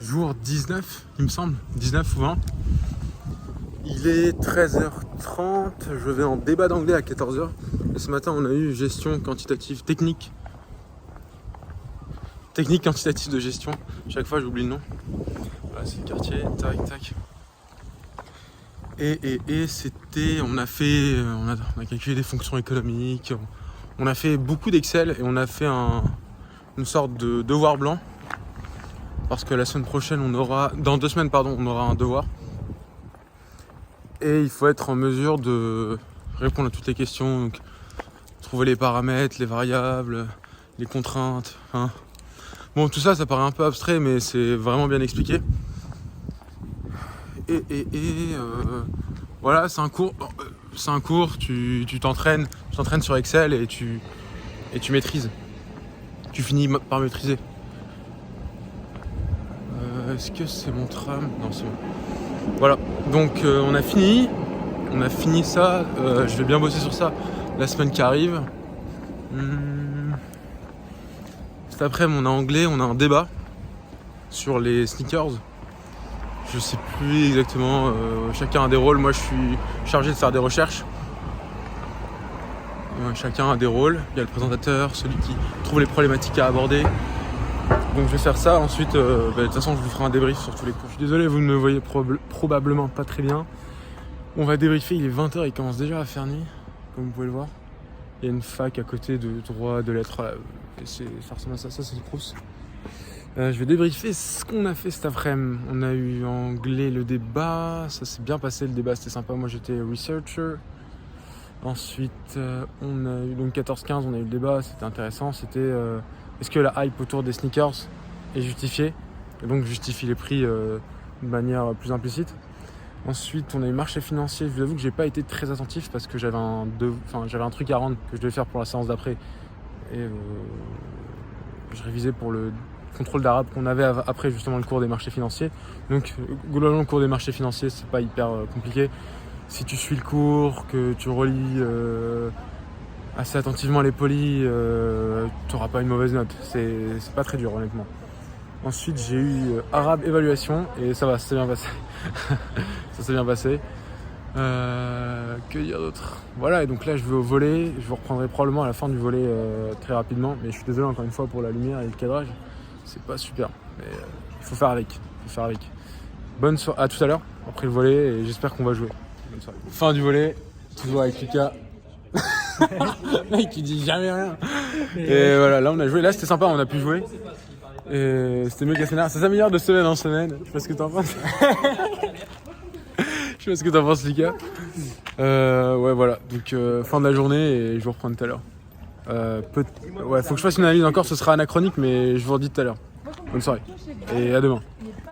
jour 19, il me semble, 19 ou 20. Il est 13h30, je vais en débat d'anglais à 14h. Et ce matin, on a eu gestion quantitative technique. Technique quantitative de gestion. Chaque fois, j'oublie le nom. Voilà, c'est le quartier, tac, tac. Et c'était, on a calculé des fonctions économiques, on a fait beaucoup d'Excel et on a fait une sorte de devoir blanc. Parce que la semaine prochaine, dans 2 semaines, on aura un devoir. Et il faut être en mesure de répondre à toutes les questions, donc trouver les paramètres, les variables, les contraintes. Hein. Bon, tout ça, ça paraît un peu abstrait, mais c'est vraiment bien expliqué. Voilà, c'est un cours, tu t'entraînes sur Excel et tu maîtrises. Tu finis par maîtriser. Est-ce que c'est mon tram? Non, c'est bon. Voilà, donc on a fini ça, je vais bien bosser sur ça la semaine qui arrive. Cet après-midi on a anglais, on a un débat sur les sneakers. Je sais plus exactement, chacun a des rôles, moi je suis chargé de faire des recherches. Chacun a des rôles, il y a le présentateur, celui qui trouve les problématiques à aborder. Donc je vais faire ça, ensuite de toute façon je vous ferai un débrief sur tous les cours. Je suis désolé, vous ne me voyez probablement pas très bien. On va débriefer, il est 20h, il commence déjà à faire nuit, comme vous pouvez le voir. Il y a une fac à côté de droit, de lettres, ça ressemble à ça, c'est le Crous. Je vais débriefer ce qu'on a fait cet après-midi. On a eu anglais le débat, ça s'est bien passé le débat, c'était sympa, moi j'étais researcher. Ensuite on a eu donc 14-15, on a eu le débat, c'était intéressant, c'était est-ce que la hype autour des sneakers est justifiée et donc justifie les prix de manière plus implicite. Ensuite on a eu marché financier, je vous avoue que j'ai pas été très attentif parce que j'avais un truc à rendre que je devais faire pour la séance d'après et je révisais pour le contrôle d'arabe qu'on avait après justement le cours des marchés financiers. Donc globalement le cours des marchés financiers c'est pas hyper compliqué. Si tu suis le cours, que tu relis assez attentivement les polis, tu n'auras pas une mauvaise note. C'est pas très dur honnêtement. Ensuite j'ai eu arabe évaluation et ça va, ça s'est bien passé. Ça s'est bien passé. Que dire d'autre? Voilà, et donc là je vais au volley. Je vous reprendrai probablement à la fin du volley très rapidement. Mais je suis désolé encore une fois pour la lumière et le cadrage. C'est pas super. Mais il faut faire avec. Bonne soirée, à tout à l'heure, après le volley, et j'espère qu'on va jouer. Bonne soirée. Fin du volley, toujours avec Lucas. Mec qui dit jamais rien. Et voilà, là on a joué, là c'était sympa, on a pu jouer. Et c'était mieux qu'à scénar. Ça s'améliore de semaine en semaine. Je sais pas ce que t'en penses. Je sais pas ce que t'en penses, Lucas. Ouais, voilà. Donc fin de la journée et je vous reprends tout à l'heure. Ouais, faut que je fasse une analyse encore, ce sera anachronique, mais je vous redis tout à l'heure. Bonne soirée et à demain.